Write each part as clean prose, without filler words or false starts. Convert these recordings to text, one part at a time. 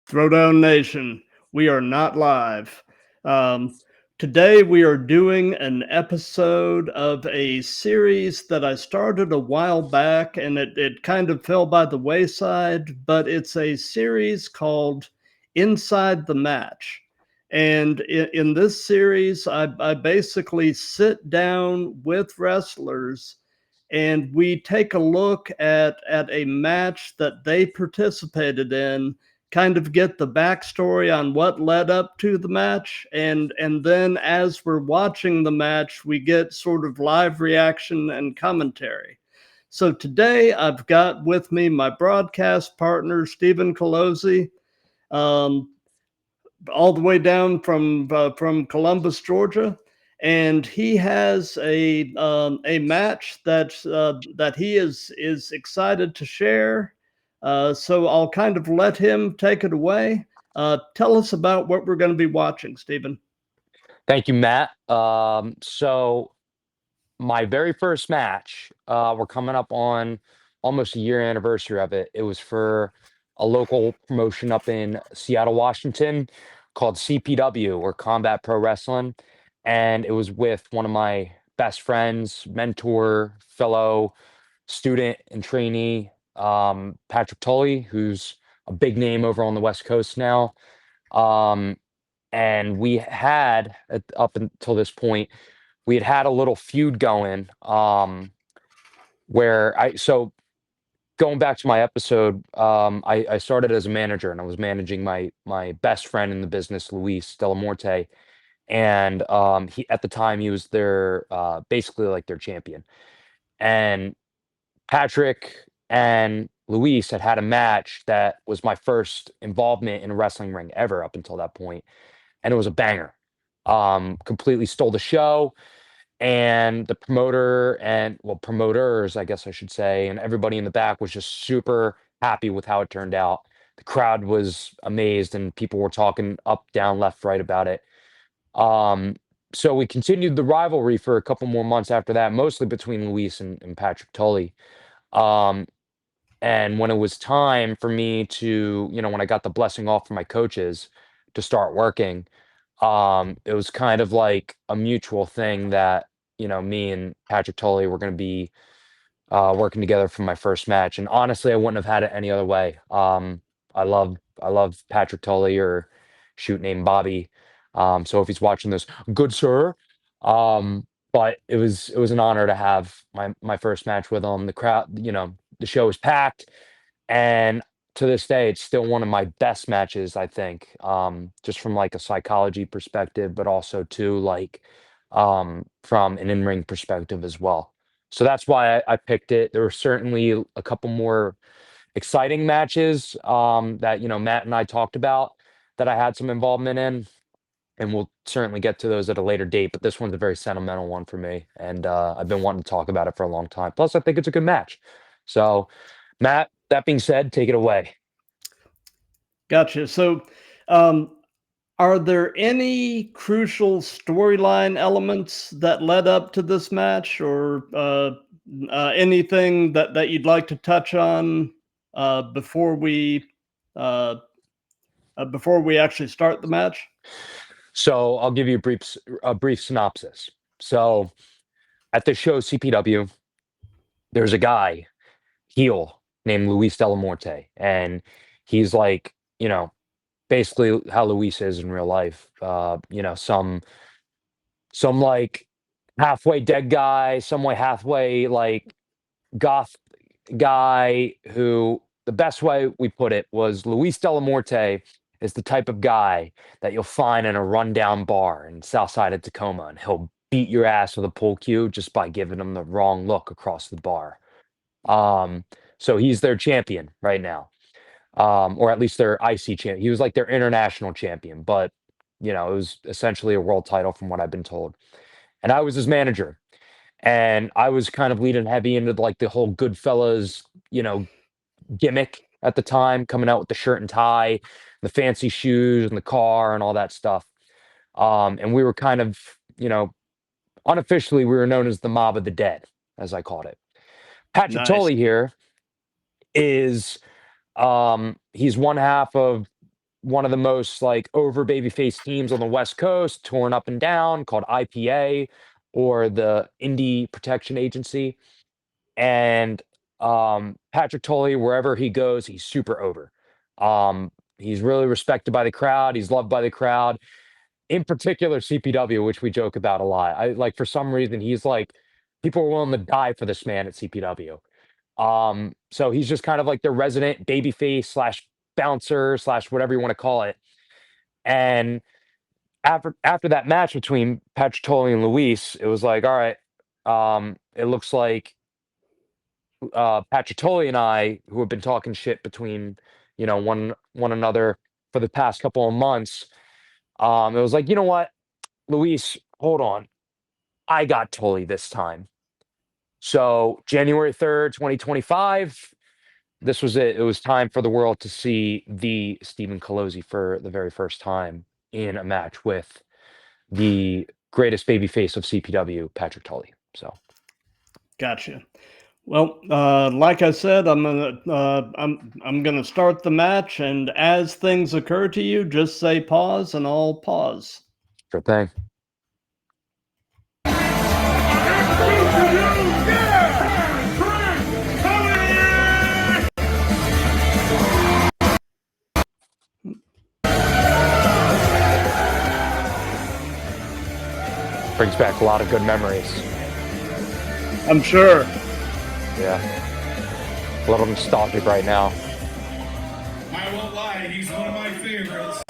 Throwdown Nation, we are not live. Um, Today, we are doing an episode of a series that I started a while back and it kind of fell by the wayside, but it's a series called Inside the Match. And in this series, I basically sit down with wrestlers and we take a look at a match that they participated in, kind of get the backstory on what led up to the match, and then as we're watching the match we get sort of live reaction and commentary. So today I've got with me my broadcast partner Stephen Calozzi, um, all the way down from Columbus, Georgia, and he has a match that he is excited to share. So I'll kind of let him take it away. Tell us about what we're going to be watching, Stephen. Thank you, Matt. So my very first match, we're coming up on almost a year anniversary of it. It was for a local promotion up in Seattle, Washington, called CPW, or Combat Pro Wrestling, and it was with one of my best friends, mentor, fellow student and trainee, Patrick Tully, who's a big name over on the West Coast now. Um, and we had up until this point, we had a little feud going, where going back to my episode, I started as a manager and I was managing my best friend in the business, Luis Delamorte, and he, at the time, he was their basically like their champion. And Patrick and Luis had a match that was my first involvement in a wrestling ring ever up until that point, and it was a banger. Completely stole the show, and the promoter and, well, promoters, I guess I should say, and everybody in the back was just super happy with how it turned out. The crowd was amazed, and people were talking up, down, left, right about it. Um, so we continued the rivalry for a couple more months after that, mostly between Luis and Patrick Tully. Um, and when it was time for me to, when I got the blessing off from my coaches to start working, it was kind of like a mutual thing that, me and Patrick Tully were going to be working together for my first match. And honestly, I wouldn't have had it any other way. I love Patrick Tully, or shoot, name Bobby. So if he's watching this, good sir. But it was an honor to have my first match with him. The crowd, the show was packed, and to this day, it's still one of my best matches, I think, just from like a psychology perspective, but also too, like, from an in-ring perspective as well. So that's why I picked it. There were certainly a couple more exciting matches, that, Matt and I talked about, that I had some involvement in, and we'll certainly get to those at a later date. But this one's a very sentimental one for me, and I've been wanting to talk about it for a long time. Plus, I think it's a good match. So, Matt, that being said, take it away. Gotcha. So, um, are there any crucial storyline elements that led up to this match, or anything that you'd like to touch on uh, before we uh, before we actually start the match? So I'll give you a brief synopsis. So at the show CPW, there's a guy, heel, named Luis Delamorte, and he's like, basically how Luis is in real life. Some like halfway dead guy, some way halfway like goth guy, who, the best way we put it was, Luis Delamorte is the type of guy that you'll find in a rundown bar in south side of Tacoma, and he'll beat your ass with a pool cue just by giving them the wrong look across the bar. Um, so he's their champion right now, or at least their IC champion. He was like their international champion, but it was essentially a world title from what I've been told. And I was his manager, and I was kind of leading heavy into like the whole Goodfellas, gimmick at the time, coming out with the shirt and tie, the fancy shoes, and the car, and all that stuff. And we were kind of, unofficially, we were known as the Mob of the Dead, as I called it. Patrick Nice. Tully here is, he's one half of one of the most like over babyface teams on the West Coast, torn up and down, called IPA, or the Indie Protection Agency. And Patrick Tully, wherever he goes, he's super over. He's really respected by the crowd. He's loved by the crowd. In particular, CPW, which we joke about a lot. I like for some reason he's like people are willing to die for this man at CPW. So he's just kind of like the resident babyface slash bouncer slash whatever you want to call it. And after that match between Patrick Tully and Luis, it was like, all right, it looks like Patrick Tully and I, who have been talking shit between one another for the past couple of months, it was like, you know what, Luis, hold on, I got Tully this time. So January 3rd, 2025, this was it. It was time for the world to see the Stephen Calozzi for the very first time in a match with the greatest babyface of CPW, Patrick Tully. So, Gotcha. Well, like I said, I'm gonna start the match, and as things occur to you, just say pause, and I'll pause. sure thing. Brings back a lot of good memories. I'm sure. Yeah. A little nostalgic right now. I won't lie, he's one of my favorites.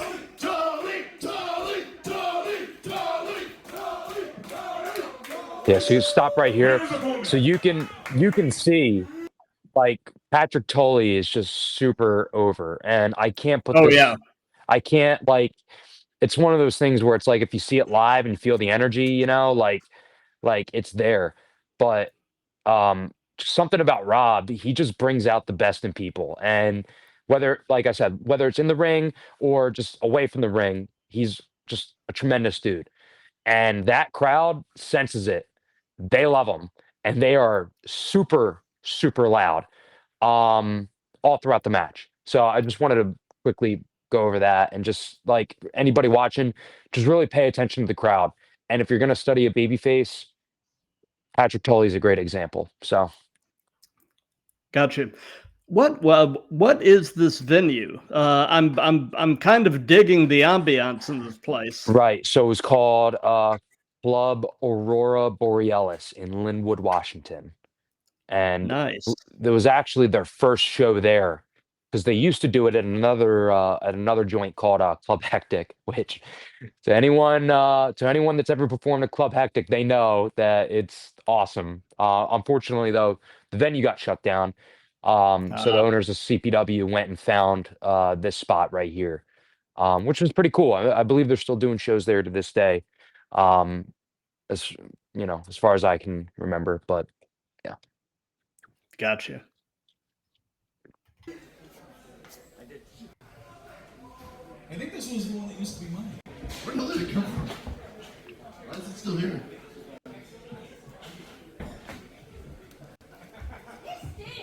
Yeah, so you stop right here. So you can see like Patrick Tully is just super over. And I can't put Oh this yeah. I can't like it's one of those things where it's like if you see it live and feel the energy, like it's there. But something about Rob, he just brings out the best in people. And whether, like I said, whether it's in the ring or just away from the ring, he's just a tremendous dude. And that crowd senses it. They love him, and they are super, super loud all throughout the match. So I just wanted to quickly go over that and just like anybody watching, just really pay attention to the crowd. And if you're going to study a baby face, Patrick Tully is a great example. So, Gotcha. What is this venue? I'm kind of digging the ambiance in this place. right. So it was called Club Aurora Borealis in Linwood, Washington. And Nice. there was actually their first show there because they used to do it at another joint called Club Hectic, which to anyone that's ever performed at Club Hectic, they know that it's awesome. Unfortunately, though, the venue got shut down. So the owners of CPW went and found this spot right here, which was pretty cool. I believe they're still doing shows there to this day, as as far as I can remember. But yeah. Gotcha. I think this was the one that used to be mine. Where the hell did it come from? Why is it still here?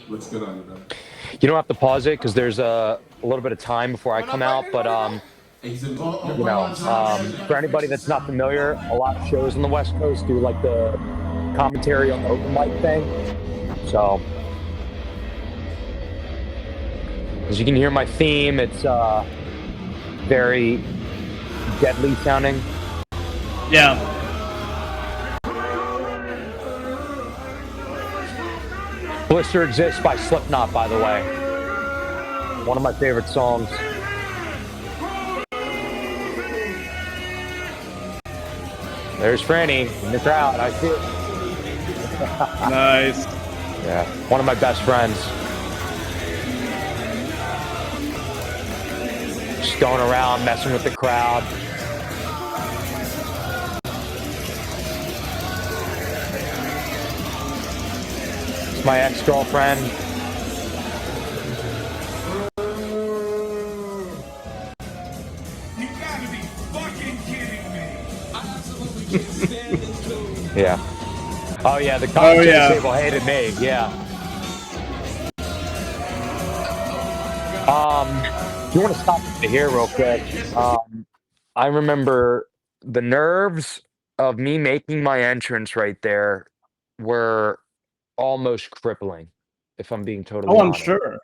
Looks good on you, though. You don't have to pause it because there's a little bit of time before I come out. But for anybody that's not familiar, a lot of shows on the West Coast do like the commentary on the open mic thing. So, as you can hear my theme, it's very deadly sounding. Yeah. Blister Exists by Slipknot, by the way. One of my favorite songs. There's Franny in the crowd. I see it. Nice. Yeah, one of my best friends. Just going around, messing with the crowd. It's my ex-girlfriend. You gotta be fucking kidding me. I absolutely can't stand this dude. Yeah. Oh yeah, the commentary yeah. table hated me. Yeah. You want to stop here real quick? Um, I remember the nerves of me making my entrance right there were almost crippling, if I'm being totally Oh, I'm honest. sure.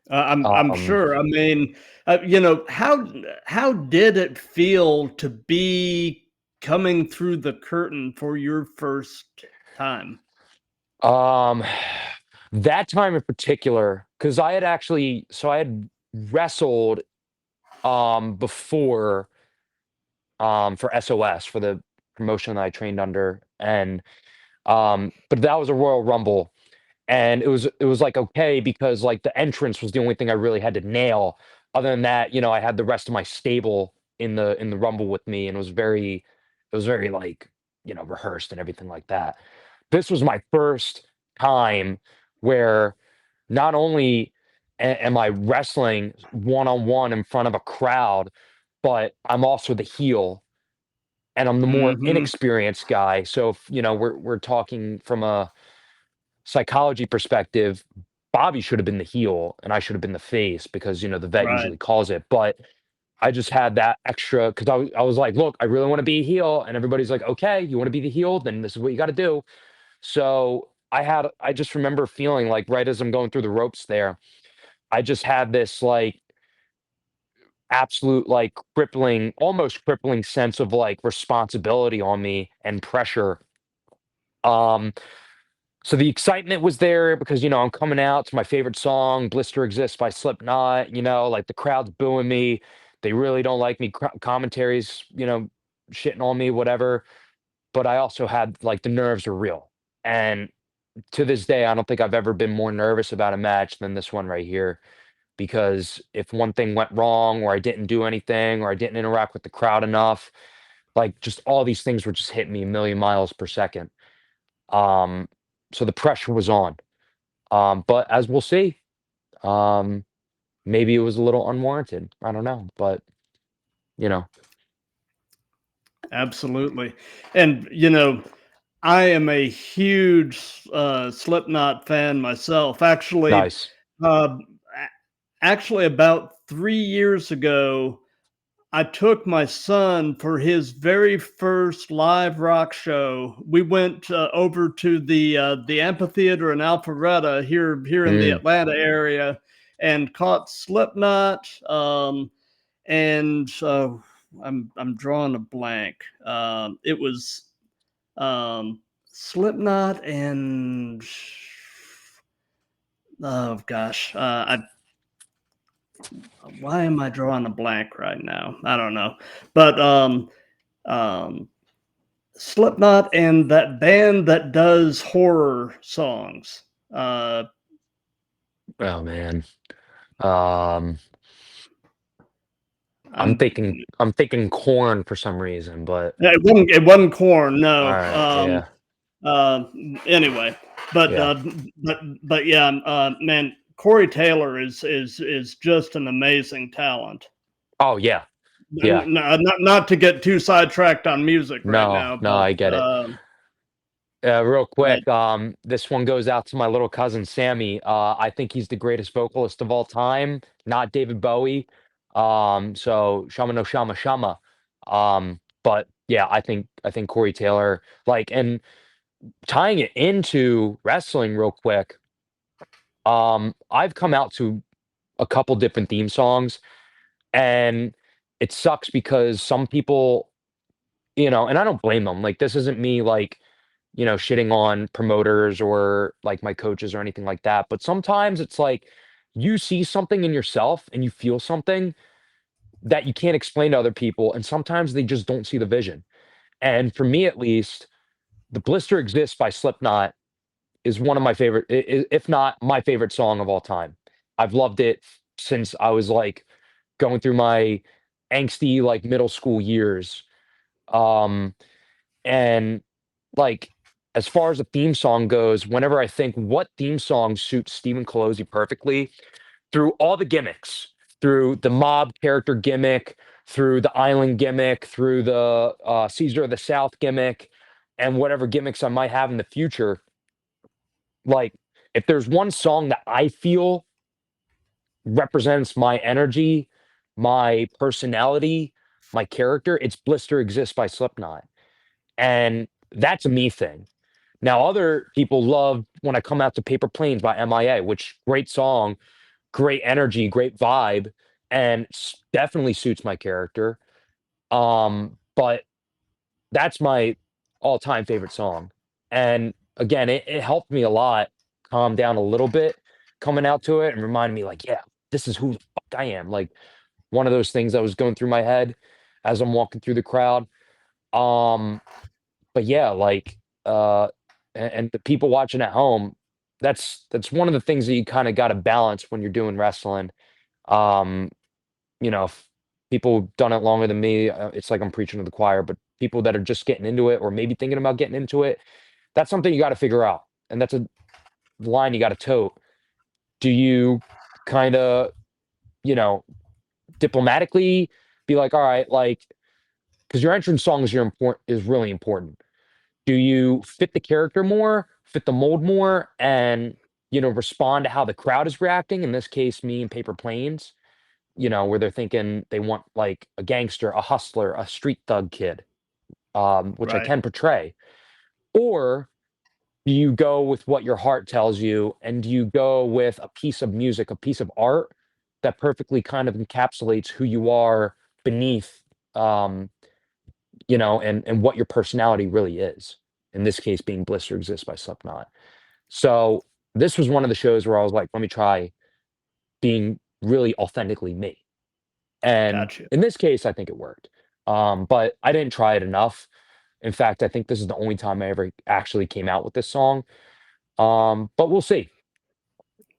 I'm Um, sure. I mean, how did it feel to be coming through the curtain for your first time? um, that time in particular, because I had wrestled before for SOS for the promotion that I trained under, and but that was a Royal Rumble, and it was like okay because like the entrance was the only thing I really had to nail. Other than that, I had the rest of my stable in the Rumble with me, and it was very like rehearsed and everything like that. This was my first time where not only am I wrestling one on one in front of a crowd, but I'm also the heel and I'm the more Mhm. inexperienced guy. So if, we're talking from a psychology perspective, Bobby should have been the heel and I should have been the face because the vet Right. usually calls it. But I just had that extra because I was like, look, I really want to be a heel, and everybody's like, okay, you want to be the heel, then this is what you got to do. So I just remember feeling like right as I'm going through the ropes there, I just had this like absolute like crippling, almost crippling sense of like responsibility on me and pressure. Um, so the excitement was there because I'm coming out to my favorite song, "Blister Exists" by Slipknot. Like the crowd's booing me. They really don't like me. Commentaries, shitting on me, whatever. But I also had like the nerves are real, and to this day, I don't think I've ever been more nervous about a match than this one right here. Because if one thing went wrong, or I didn't do anything, or I didn't interact with the crowd enough, like just all these things were just hitting me a million miles per second. Um, so the pressure was on. But as we'll see, um, maybe it was a little unwarranted. I don't know, but you know, Absolutely. And I am a huge Slipknot fan myself. nice. Uh, actually, about 3 years ago, I took my son for his very first live rock show. We went over to the amphitheater in Alpharetta here in the Mm, Atlanta area and caught Slipknot. And I'm drawing a blank. It was Slipknot and oh gosh, why am I drawing a blank right now? I don't know, but um, Slipknot and that band that does horror songs. Uh, oh man. Um, I'm I'm thinking, I'm thinking corn for some reason, but it wasn't Corn, all no. right, yeah, Uh, anyway, but yeah. but yeah, man, Corey Taylor is just an amazing talent. Oh yeah, yeah. Not to get too sidetracked on music right No, now, no, I get it. Real but quick, this one goes out to my little cousin Sammy. I think he's the greatest vocalist of all time, not David Bowie. So Shama no Shama Shama. But yeah, I think Corey Taylor, like, and tying it into wrestling real quick. I've come out to a couple different theme songs, and it sucks because some people, and I don't blame them. Like, this isn't me like shitting on promoters or like my coaches or anything like that. But sometimes it's like you see something in yourself and you feel something that you can't explain to other people. And sometimes they just don't see the vision. And for me, at least, The Blister Exists by Slipknot is one of my favorite, if not my favorite song of all time. I've loved it since I was like going through my angsty, like middle school years. Um, And like, as far as the theme song goes, whenever I think what theme song suits Stephen Calozzi perfectly, through all the gimmicks, through the mob character gimmick, through the island gimmick, through the Caesar of the South gimmick, and whatever gimmicks I might have in the future, like if there's one song that I feel represents my energy, my personality, my character, it's Blister Exists by Slipknot. And that's a me thing. Now, other people love when I come out to Paper Planes by MIA, which great song, great energy, great vibe, and definitely suits my character. But that's my all-time favorite song. And again, it helped me a lot calm down a little bit coming out to it and remind me like, yeah, this is who the fuck I am. Like one of those things that was going through my head as I'm walking through the crowd. Um, but yeah, like and the people watching at home, that's one of the things that you kind of got to balance when you're doing wrestling. Um, if people who've done it longer than me, it's like I'm preaching to the choir, but people that are just getting into it or maybe thinking about getting into it, that's something you got to figure out. And that's a line you got to tote. Do you kind of, you know, diplomatically be like, all right, like, because your entrance song is really important. Do you fit the character more, fit the mold more, and respond to how the crowd is reacting? In this case, me and Paper Planes, where they're thinking they want like a gangster, a hustler, a street thug kid, which I Right. can portray. Or do you go with what your heart tells you, and do you go with a piece of music, a piece of art that perfectly kind of encapsulates who you are beneath, um, and what your personality really is? In this case, being Blister Exists by Slipknot. So this was one of the shows where I was like, let me try being really authentically me. And Gotcha. in this case, I think it worked. But I didn't try it enough. In fact, I think this is the only time I ever actually came out with this song. But we'll see.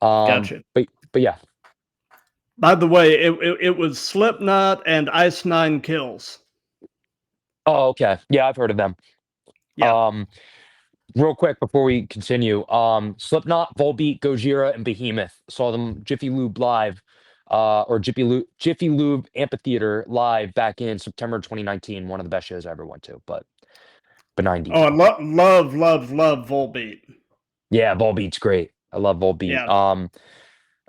Gotcha. But yeah. By the way, it was Slipknot and Ice Nine Kills. Oh, okay. Yeah, I've heard of them. Yeah. Real quick before we continue, Slipknot, Volbeat, Gojira, and Behemoth saw them Jiffy Lube live, or Jiffy Lube Amphitheater live back in September 2019. One of the best shows I ever went to, but benign Oh, I detail. love Volbeat. Yeah, Volbeat's great. I love Volbeat. Yeah.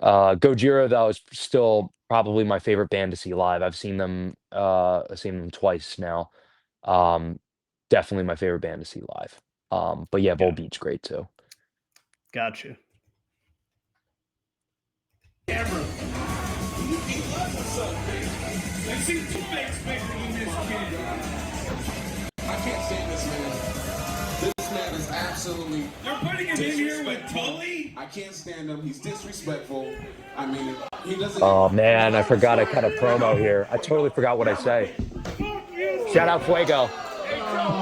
Gojira, that was still probably my favorite band to see live. I've seen them twice now. Definitely my favorite band to see live. But yeah, Volbeat's great too. Gotcha. Camera. I see two fakes bigger than this kid. I can't stand this man. This man is absolutely. They're putting him in here with Tully? I can't stand him. He's disrespectful. I mean, he doesn't. Oh man, I forgot I cut a promo here. I totally forgot what I say. Shout out Fuego.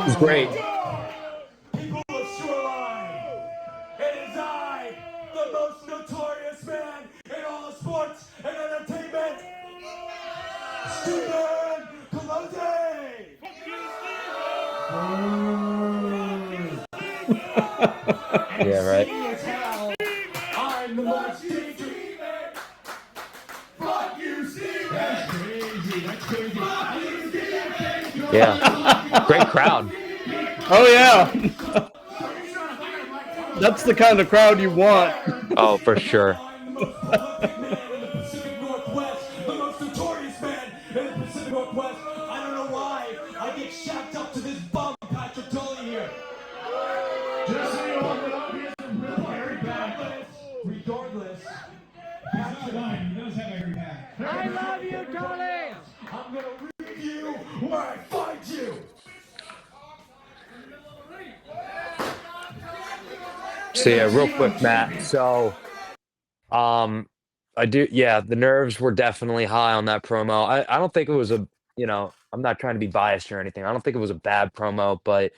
He's great. People of Shoreline, it is I, the most notorious man in all of sports and entertainment, Stephen Calozzi. Yeah, right. I'm the most dangerous. Fuck you, Stephen. That's crazy. That's crazy. Fuck you, Stephen. Yeah. Great crowd. Oh yeah. That's the kind of crowd you want. Oh, for sure. I'm the most prolific man in the Pacific Northwest, the most notorious man in the Pacific Northwest. I don't know why I get shacked up to this bum Patrick Tully here. Just so you all know, he has a real hairy back. Regardless, Patrick, he does have a hairy back. I love you, Tully. I'm gonna leave you where I find you. So yeah, real quick, Matt. So, the nerves were definitely high on that promo. I don't think it was I'm not trying to be biased or anything. I don't think it was a bad promo, but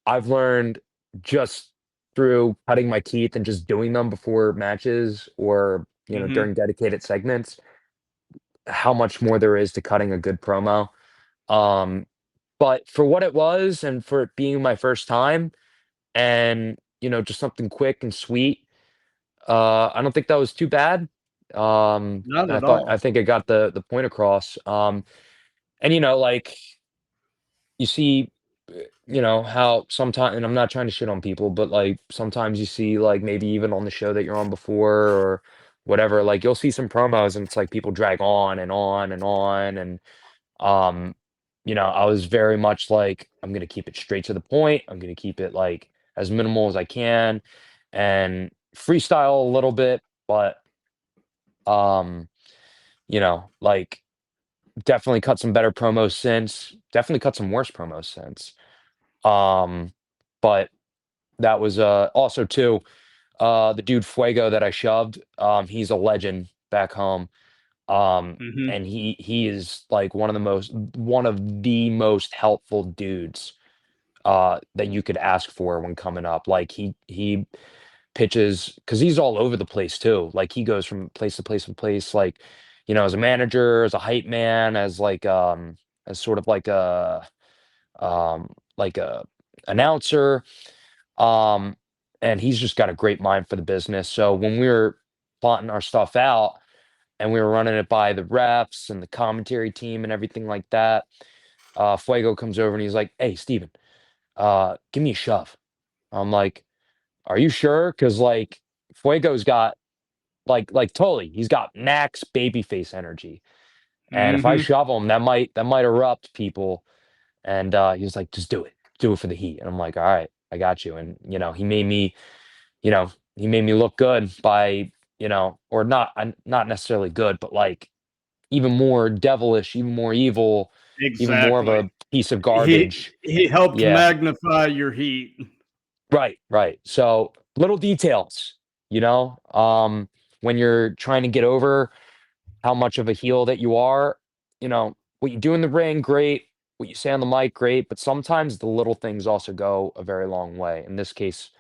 I've learned just through cutting my teeth and just doing them before matches or, during dedicated segments, how much more there is to cutting a good promo. But for what it was and for it being my first time and, just something quick and sweet, I don't think that was too bad. Not at I all. think I got the point across. And like you see, how sometimes, and I'm not trying to shit on people, but like sometimes you see like maybe even on the show that you're on before, or whatever. Like you'll see some promos and it's like people drag on and on and on. And um, I was very much like, I'm gonna keep it straight to the point. I'm gonna keep it like as minimal as I can and freestyle a little bit, but um, like definitely cut some better promos since, definitely cut some worse promos since. Um, but that was also too the dude Fuego that I shoved. He's a legend back home. Hmm. And he is like one of the most helpful dudes that you could ask for when coming up. Like he pitches because he's all over the place too. Like he goes from place to place to place, like, as a manager, as a hype man, as sort of like a announcer. Um, and he's just got a great mind for the business. So when we were plotting our stuff out and we were running it by the refs and the commentary team and everything like that, Fuego comes over and he's like, "Hey, Steven, give me a shove." I'm like, "Are you sure?" Because like Fuego's got like Tully, he's got max babyface energy, and if I Hmm. shove him, that might erupt people. And he was like, "Just do it for the heat." And I'm like, "All right, I got you." And you know, he made me look good by, or not necessarily good, but like even more devilish, even more evil, even more of Exactly. a piece of He garbage. he helped Yeah, magnify your heat. right, right. So little details, you know, when you're trying to get over how much of a heel that you are, what you do in the ring, great. What you say on the mic, great. But sometimes the little things also go a very long way. In this case,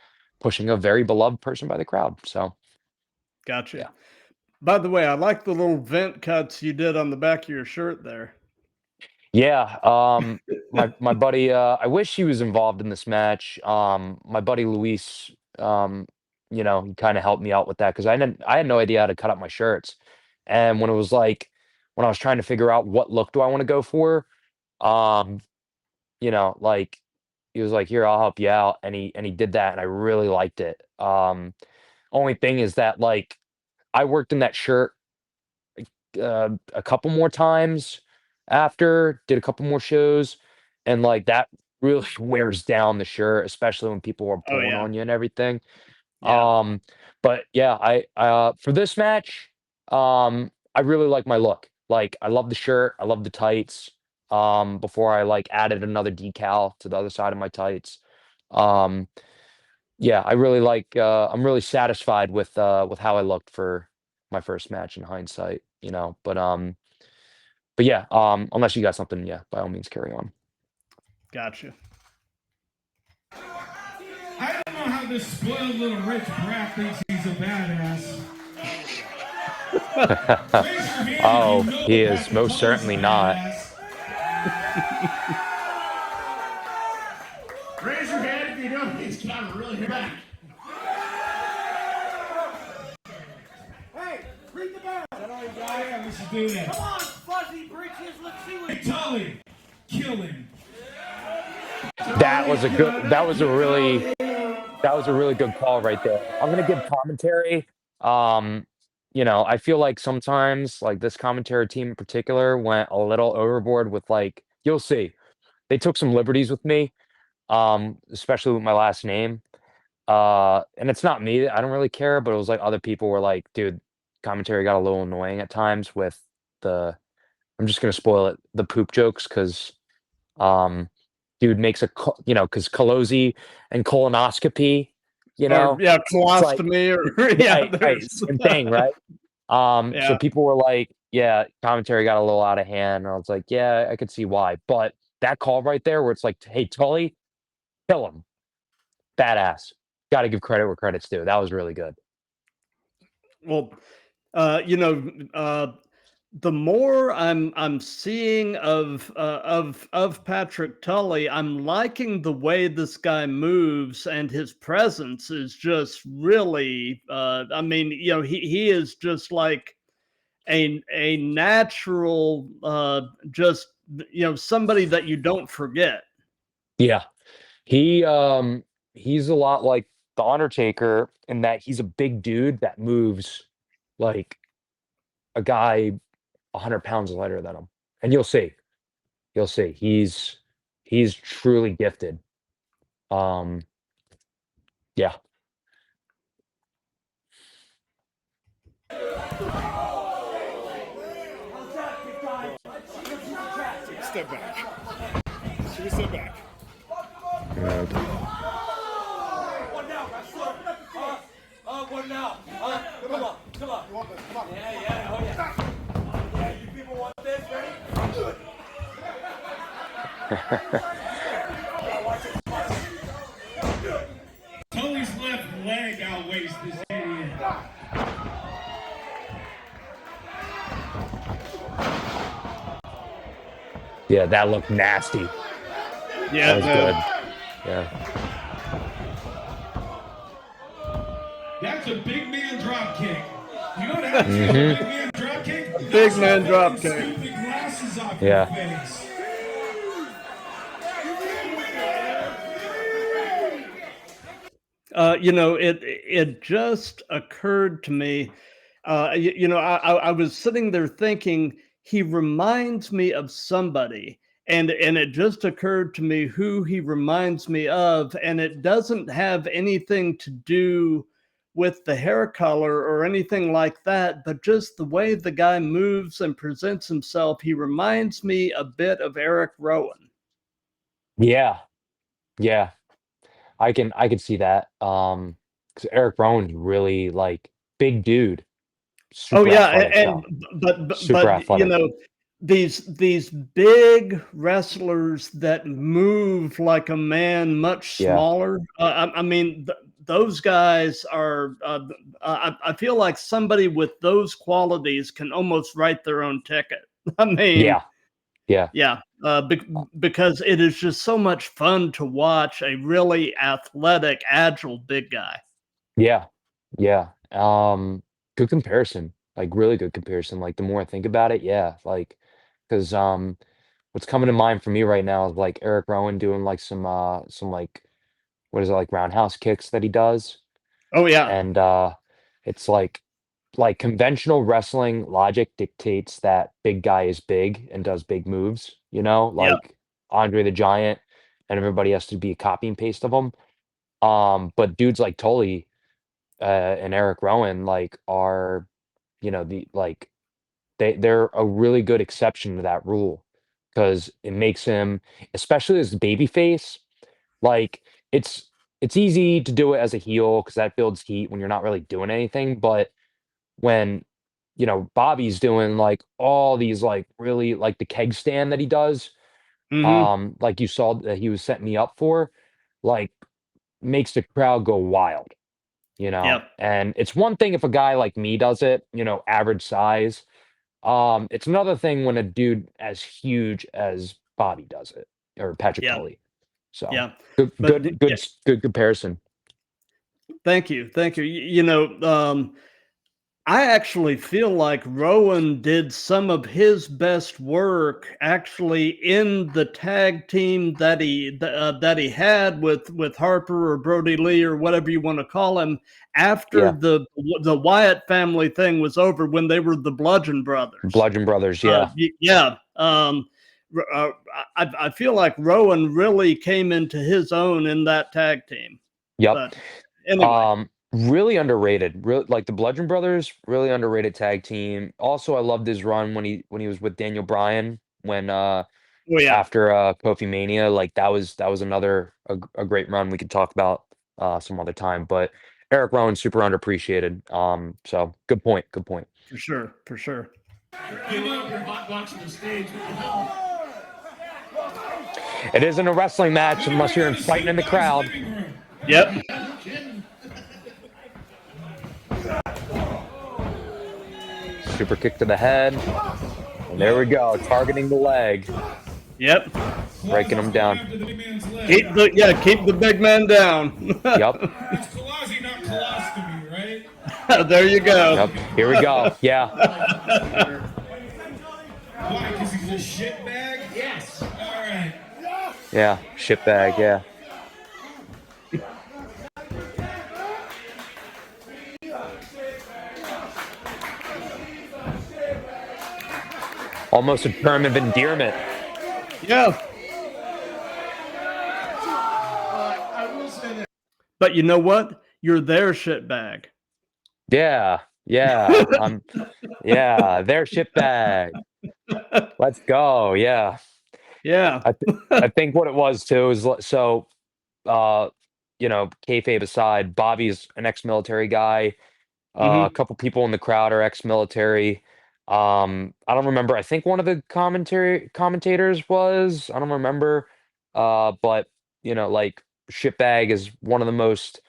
pushing a very beloved person by the crowd. So Gotcha. yeah. By the way, I like the little vent cuts you did on the back of your shirt there. Yeah, my buddy, I wish he was involved in this match. My buddy Luis, he kind of helped me out with that because I had no idea how to cut up my shirts. And when I was trying to figure out what look do I want to go for, um, like he was like, "Here, I'll help you out," and he did that, and I really liked it. Only thing is that like I worked in that shirt a couple more times after, did a couple more shows, and like that really wears down the shirt, especially when people are Oh pulling yeah, on you and everything. yeah, Um, but yeah, I for this match, I really like my look. Like I love the shirt, I love the tights. Before I like added another decal to the other side of my tights. Um, yeah, I'm really satisfied with how I looked for my first match in hindsight, but yeah, unless you got something, yeah, by all means carry on. gotcha. I don't know how this spoiled little rich brat thinks he's a badass. Raise your hand if you Oh, know he is Patrick most Tully's a certainly not. badass. Raise your hand if you know he's got a really back. Hey, read the bell. Is that all you got? Yeah, we should do that. Come on, fuzzy britches. Let's see what. Hey, Tully, kill him. That was a good that was a really good call right there. I'm gonna give commentary. Um, I feel like sometimes like this commentary team in particular went a little overboard with like you'll see. They took some liberties with me, especially with my last name. And it's not me, I don't really care, but it was like other people were like, dude, commentary got a little annoying at times with the I'm just gonna spoil it, the poop jokes because um dude makes because Calozzi and colonoscopy, Or yeah, it's like colostomy, or yeah, right, right, there's same thing, right? So yeah, people were like, yeah, commentary got a little out of hand, and I was like, yeah, I could see why. But that call right there where it's like, hey, Tully, kill him. Badass. Gotta give credit where credit's due. That was really good. well, uh, you know, uh, the more I'm seeing of Patrick Tully, I'm liking the way this guy moves, and his presence is just really. I mean, he is just like a natural, just somebody that you don't forget. Yeah. He he's a lot like the Undertaker in that he's a big dude that moves like a guy 100 pounds lighter than him. And you'll see. You'll see. He's truly gifted. Yeah. Step back. Should we step back? What now, wrestler? What now? Come on. Come on. Yeah, oh yeah. Yeah, you people want this, ready? Tully's left leg outweighs this idiot. Yeah, that looked nasty. Yeah, That was good. Yeah. That's a big man drop kick. You know what happens to a big man drop kick? big man drop kick. Scoop the glasses off Yeah. your face. It just occurred to me. I was sitting there thinking he reminds me of somebody, and it just occurred to me who he reminds me of, and it doesn't have anything to do with the hair color or anything like that, but just the way the guy moves and presents himself. He reminds me a bit of Eric Rowan. Yeah. Yeah. I can see that. 'Cause Eric Rowan's really like big dude, Oh super yeah, athletic and though. but Super athletic. these big wrestlers that move like a man much Yeah. smaller. I mean, those guys are. I feel like somebody with those qualities can almost write their own ticket. I mean, Yeah. Yeah. yeah, because it is just so much fun to watch a really athletic, agile big guy. Yeah. Yeah. Good comparison. Like really good comparison. Like the more I think about it, yeah. Like because what's coming to mind for me right now is like Eric Rowan doing like some like what is it, like roundhouse kicks that he does. Oh yeah, And it's like conventional wrestling logic dictates that big guy is big and does big moves, yeah, like Andre the Giant, and everybody has to be a copy and paste of him. But dudes like Tully and Eric Rowan like are, the like they're a really good exception to that rule because it makes him, especially as the baby face, like it's easy to do it as a heel because that builds heat when you're not really doing anything. But when Bobby's doing like all these like really like the keg stand that he does, hmm, like you saw that he was setting me up for, like makes the crowd go wild, yeah, and it's one thing if a guy like me does it, average size. It's another thing when a dude as huge as Bobby does it, or Patrick yeah, Tully. So yeah. good, But good, good, good comparison. thank you, thank you. I actually feel like Rowan did some of his best work actually in the tag team that he had with Harper or Brody Lee or whatever you want to call him after Yeah, the Wyatt family thing was over when they were the Bludgeon Brothers. Bludgeon Brothers. Yeah, Yeah. I feel like Rowan really came into his own in that tag team. yep. But anyway, Really underrated. Really like the Bludgeon Brothers, really underrated tag team. Also, I loved his run when he was with Daniel Bryan when oh yeah, after Kofi Mania. Like that was another a great run we could talk about some other time. But Eric Rowan super underappreciated. So good point. Good point. for sure, for sure. Give up your hot box on the stage. What the hell? It isn't a wrestling match unless you're fighting in the crowd. Living room. Yep. Super kick to the head. And there we go, targeting the leg, Yep. breaking him down. After the big man's leg. Keep the big man down. Yep. It's Calozzi, not colostomy, right? There you go. Yep. Here we go. Yeah. Why? Because he's a shit bag? Yes. All right. Yeah. Shit bag. Yeah. Almost a term of endearment. Yeah. I will say that. But you know what? You're their shitbag. Yeah. Yeah. Yeah, their shitbag. Let's go. Yeah. Yeah. I think what it was too is so kayfabe aside, Bobby's an ex-military guy. A Hmm. couple people in the crowd are ex-military. I don't remember. I think one of the commentators was. I don't remember. But like shitbag is one of the most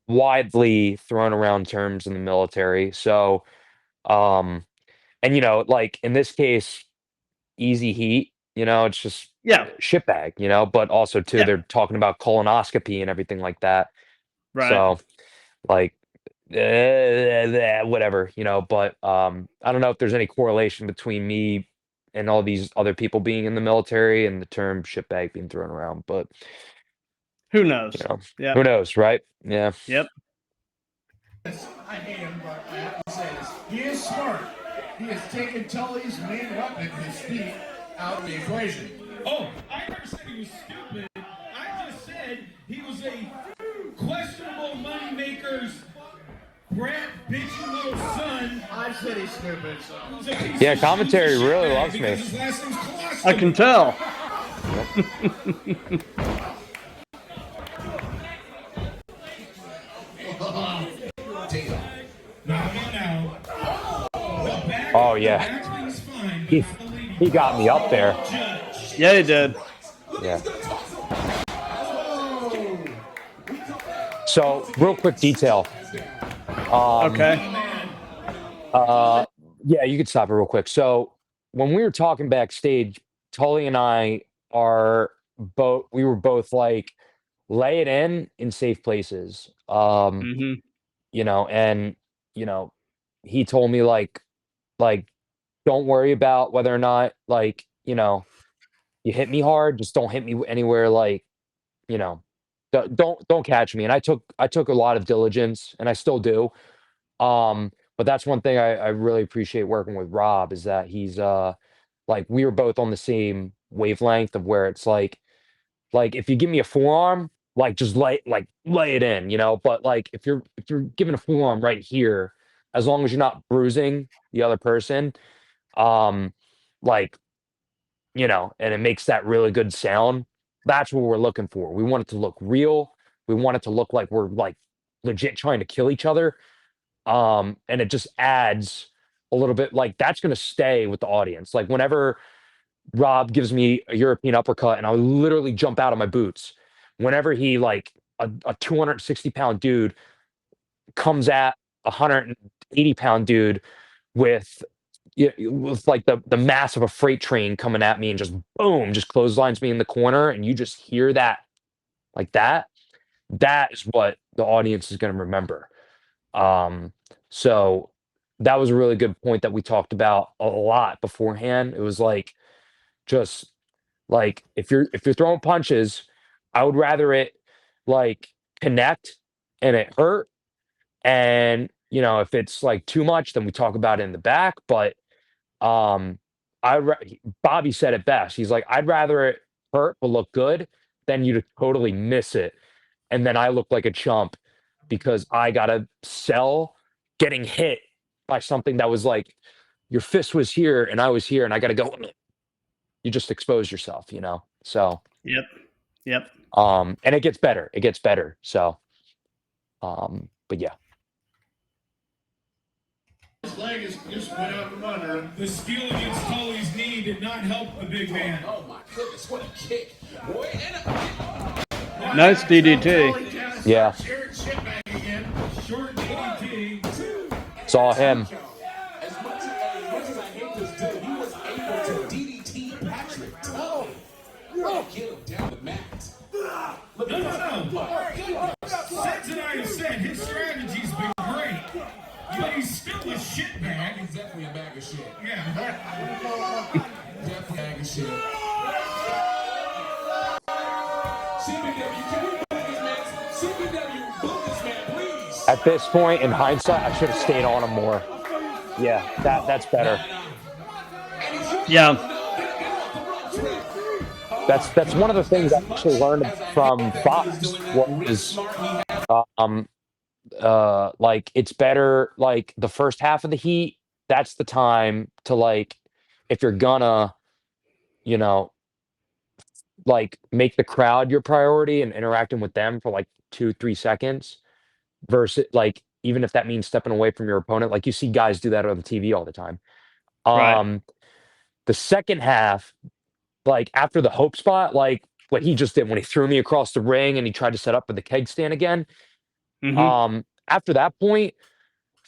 widely thrown around terms in the military. So, um, and like in this case, easy heat. It's just Yeah. shitbag. But also too, Yeah. they're talking about colonoscopy and everything like that. Right. So, like, whatever. But I don't know if there's any correlation between me and all these other people being in the military and the term shitbag being thrown around. But Who knows? Yeah. who knows, right? Yeah. Yep. I hate him, but I have to say this. He is smart. He has taken Tully's main weapon, his feet, out of the equation. Oh, I never said he was stupid. I just said he was a questionable moneymaker's brat, bitchy little son. I said he's stupid, so. Who's a piece Yeah, of commentary shit really bag loves because me. his last name's Calozzi. I can tell. Now. The back, Oh, yeah. The back thing's fine, He, but not the leading he got me up there. judge. Yeah, he did. Yeah. So, real quick detail. Okay. Yeah, you could stop it real quick. So, when we were talking backstage, Tully and I we were both like, lay it in safe places. Hmm. And he told me like, don't worry about whether or not like, you hit me hard, just don't hit me anywhere like, you know, don't catch me. And I took a lot of diligence and I still do. But that's one thing I really appreciate working with Rob is that he's like we were both on the same wavelength of where it's like if you give me a forearm, like just lay it in, But like if you're giving a forearm right here, as long as you're not bruising the other person, um, like and it makes that really good sound. That's what we're looking for. We want it to look real. We want it to look like we're like legit trying to kill each other. And it just adds a little bit like that's going to stay with the audience. Like whenever Rob gives me a European uppercut and I literally jump out of my boots, whenever he like a 260-pound dude comes at a 180-pound dude with with like the mass of a freight train coming at me and just boom, just clotheslines me in the corner, and you just hear that like that. That is what the audience is going to remember. So that was a really good point that we talked about a lot beforehand. It was like just like if you're throwing punches, I would rather it like connect and it hurt. And if it's like too much, then we talk about it in the back. But um, Bobby said it best. He's like, I'd rather it hurt but look good than you to totally miss it, and then I look like a chump because I gotta sell getting hit by something that was like your fist was here and I was here, and I gotta go. You just expose yourself. So Yep. Yep. and it gets better. It gets better. So but yeah. His leg is just went out from under. The skill against Tully's knee did not help the big man. Oh my goodness, what a kick. Boy, Nice DDT. Yeah. Shitbag again. Short DDT. Saw him. as much as I hate this dude, he was able to DDT Patrick Tully. Get him down the mat. Look at No. Seds and I have said his strategy's been great. But he's still a shitbag. He's definitely a bag of shit. Yeah. Definitely a bag of shit. CBW, can we book this man? CBW, book this man, please. At this point, in hindsight, I should have stayed on him more. Yeah, that's better. And he's Yeah. That's one of the things I actually learned from Fox was um like it's better like the first half of the heat, that's the time to like if you're gonna, you know, like make the crowd your priority and interacting with them for like 2, 3 seconds versus like even if that means stepping away from your opponent, like you see guys do that on the TV all the time. Right. The second half, like after the hope spot, like what he just did when he threw me across the ring and he tried to set up for the keg stand again. Hmm. After that point,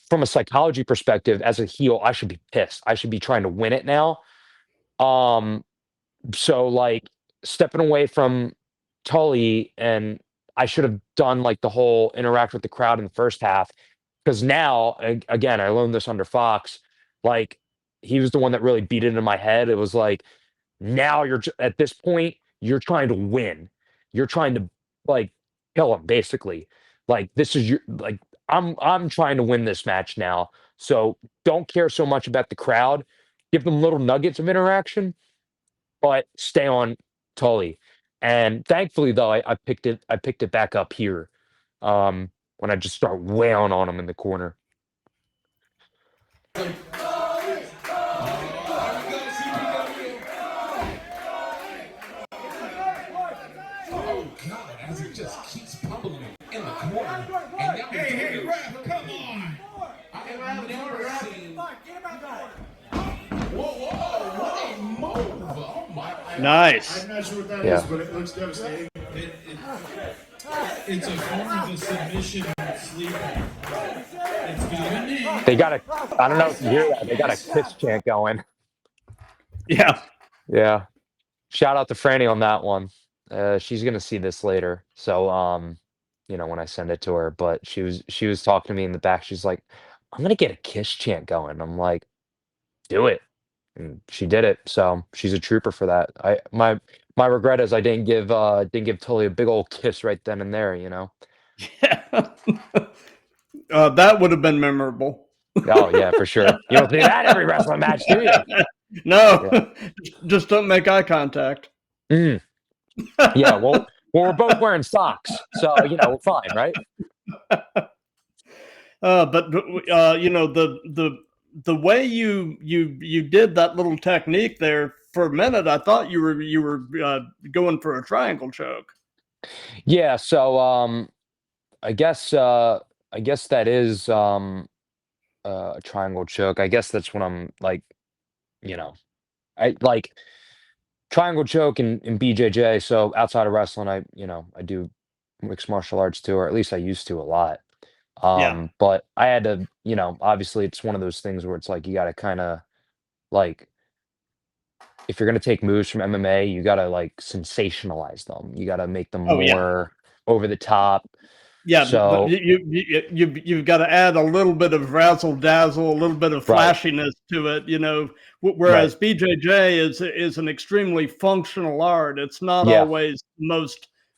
from a psychology perspective, as a heel, I should be pissed. I should be trying to win it now. Um, so like stepping away from Tully and I should have done like the whole interact with the crowd in the first half because now again I learned this under Fox. Like he was the one that really beat it into my head. It was like now at this point you're trying to win. You're trying to like kill him basically. Like this is your like I'm trying to win this match now. So don't care so much about the crowd. Give them little nuggets of interaction but stay on Tully. And thankfully, though, I picked it back up here when I just start wailing on him in the corner. Oh God, as he just keeps pummeling him in the corner. And now Hey, ref, come on. I have never seen. Get him out there. Whoa, what a move! Oh my. Nice. I'm not sure what that Yeah. is, but it looks devastating. It's a form of a submission sleeper. It's got a name. They got a, I don't know if you hear that, they got a kiss chant going. Yeah. Yeah. Shout out to Franny on that one. She's gonna see this later. So you know, when I send it to her, but she was talking to me in the back. She's like, I'm gonna get a kiss chant going. I'm like, do it. And she did it. So she's a trooper for that. My regret is I didn't give Tully a big old kiss right then and there, you know. Yeah. That would have been memorable. Oh yeah, for sure. You don't do that every wrestling match, do you? No, Yeah. just don't make eye contact. Mm. Yeah, well, we're both wearing socks, so you know we're fine, right? But you know the way you did that little technique there for a minute, I thought you were going for a triangle choke. Yeah, so I guess that is a triangle choke. I guess that's when I'm like, you know, I like triangle choke in BJJ. So outside of wrestling, I do mixed martial arts too, or at least I used to a lot. Yeah. But I had to, you know, obviously it's one of those things where it's like you got to kind of like if you're gonna take moves from MMA, you gotta like sensationalize them. You gotta make them Oh yeah. more over the top. Yeah, but So you've got to add a little bit of razzle dazzle, a little bit of right, flashiness to it, you know. right, Whereas BJJ is an extremely functional art. It's not yeah, always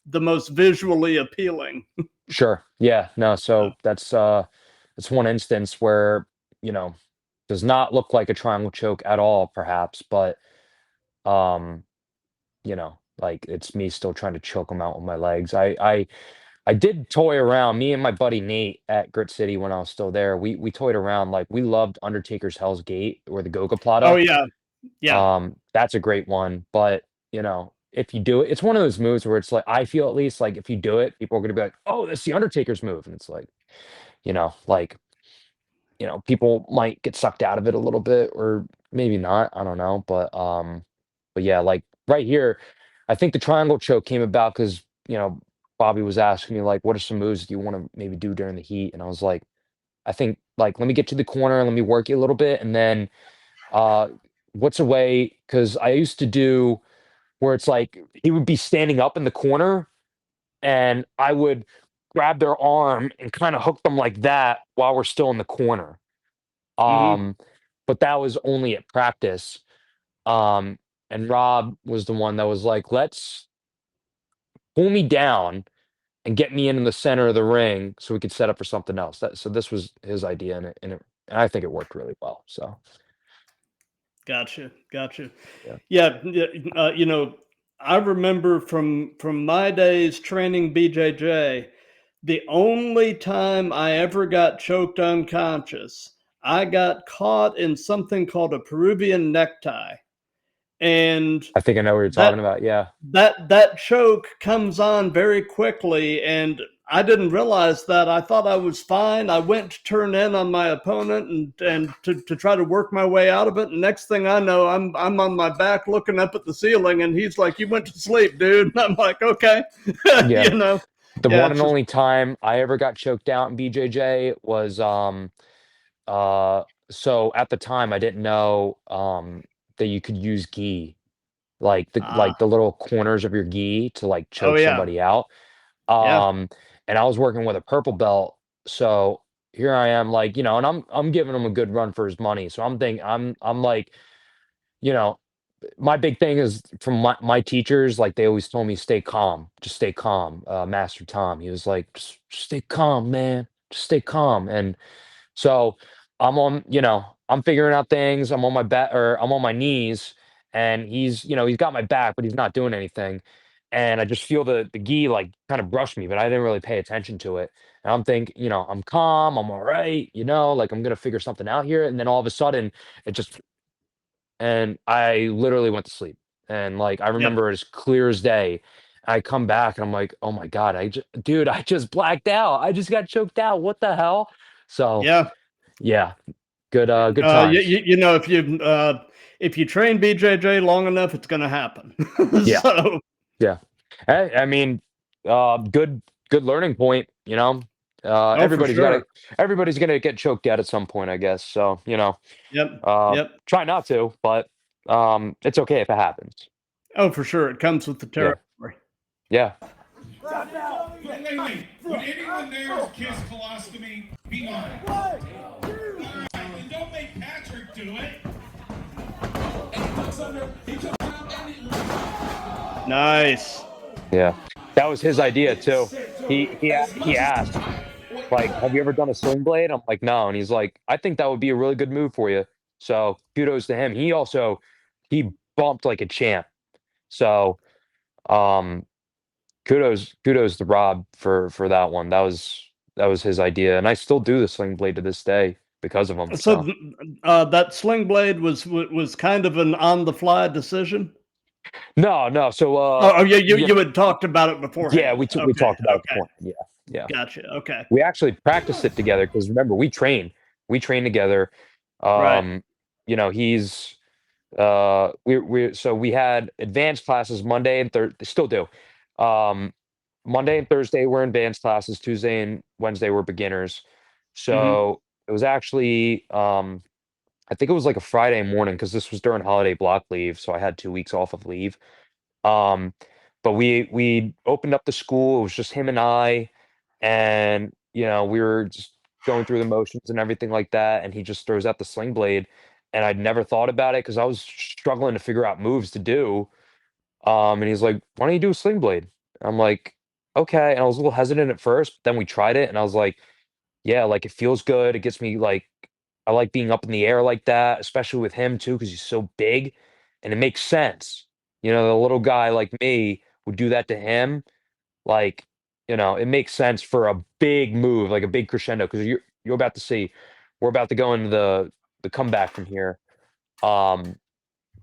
the most visually appealing. sure, yeah, no. So that's one instance where you know does not look like a triangle choke at all, perhaps, but um, you know, like it's me still trying to choke them out with my legs. I did toy around. Me and my buddy Nate at Grit City when I was still there. We toyed around like we loved Undertaker's Hell's Gate or the Goga Oh Plata. yeah, yeah. That's a great one. But you know, if you do it, it's one of those moves where it's like I feel at least like if you do it, people are gonna be like, "Oh, that's the Undertaker's move," and it's like people might get sucked out of it a little bit, or maybe not. I don't know, but yeah, like right here, I think the triangle choke came about because Bobby was asking me like, "What are some moves that you want to maybe do during the heat?" And I was like, "I think like let me get to the corner, let me work you a little bit, and then uh, what's a way?" Because I used to do where it's like he would be standing up in the corner, and I would grab their arm and kind of hook them like that while we're still in the corner. Hmm. Um, but that was only at practice. Um, and Rob was the one that was like, "Let's pull me down and get me in the center of the ring so we could set up for something else." So this was his idea, and I think it worked really well. So Gotcha. Gotcha. Yeah. Yeah. You know, I remember from my days training BJJ, the only time I ever got choked unconscious, I got caught in something called a Peruvian necktie. And I think I know what you're that talking about. Yeah. that choke comes on very quickly, and I didn't realize that. I thought I was fine. I went to turn in on my opponent and to try to work my way out of it. And next thing I know, I'm on my back looking up at the ceiling, and he's like, "You went to sleep, dude." And I'm like, "Okay." Yeah. You know. The Yeah, one it's and just only time I ever got choked out in BJJ was uh so at the time I didn't know that you could use gi, like the little corners of your gi to like oh choke yeah, somebody out. yeah, Um and I was working with a purple belt. So here I am, like, and I'm giving him a good run for his money. So I'm like, you know, my big thing is from my teachers, like they always told me, stay calm, just stay calm. Master Tom, he was like, just stay calm, man, just stay calm. And so I'm figuring out things. I'm on my back, or I'm on my knees, and he's got my back, but he's not doing anything. And I just feel the gi like kind of brush me, but I didn't really pay attention to it. And I'm thinking, I'm calm, I'm all right, like I'm gonna figure something out here. And then all of a sudden, it just and I literally went to sleep. And like I yep, remember as clear as day. I come back and I'm like, oh my God, dude, I just blacked out. I just got choked out. What the hell? So yeah. yeah, good times. You know, if you train BJJ long enough, it's going to happen. Yeah, So yeah. I mean, good learning point. oh, for sure. Everybody's gonna get choked out at some point, I guess. So Yep, yep. try not to, but it's okay if it happens. Oh, for sure. It comes with the Yeah, territory. yeah. Wait. Would anyone there kiss colostomy? Be mine. Alright, then don't make Patrick do it. Nice. Yeah, that was his idea too. He asked, like, "Have you ever done a sling blade?" I'm like, "No," and he's like, "I think that would be a really good move for you." So kudos to him. He bumped like a champ. So um, kudos to Rob for that one. That was his idea, and I still do the sling blade to this day because of him. So So that sling blade was kind of an on the fly decision. no. So Oh, yeah, yeah, you had talked about it yeah, beforehand. we Okay, talked about it okay, before. Yeah, yeah. gotcha. Okay, We actually practiced it together because remember we train together. right. Um, he's we had advanced classes Monday and Thursday, still do. Um, Monday and Thursday were advanced classes, Tuesday and Wednesday were beginners. Hmm. So it was actually I think it was like a Friday morning because this was during holiday block leave, so I had 2 weeks off of leave. Um, but we opened up the school. It was just him and I, and we were just going through the motions and everything like that. And he just throws out the sling blade, and I'd never thought about it because I was struggling to figure out moves to do. And he's like, "Why don't you do a sling blade?" I'm like, "Okay." And I was a little hesitant at first, but then we tried it, and I was like, "Yeah, like it feels good. It gets me like I like being up in the air like that, especially with him too, because he's so big, and it makes sense. The little guy like me would do that to him. Like, it makes sense for a big move, like a big crescendo, because you're about to see, we're about to go into the comeback from here. Um,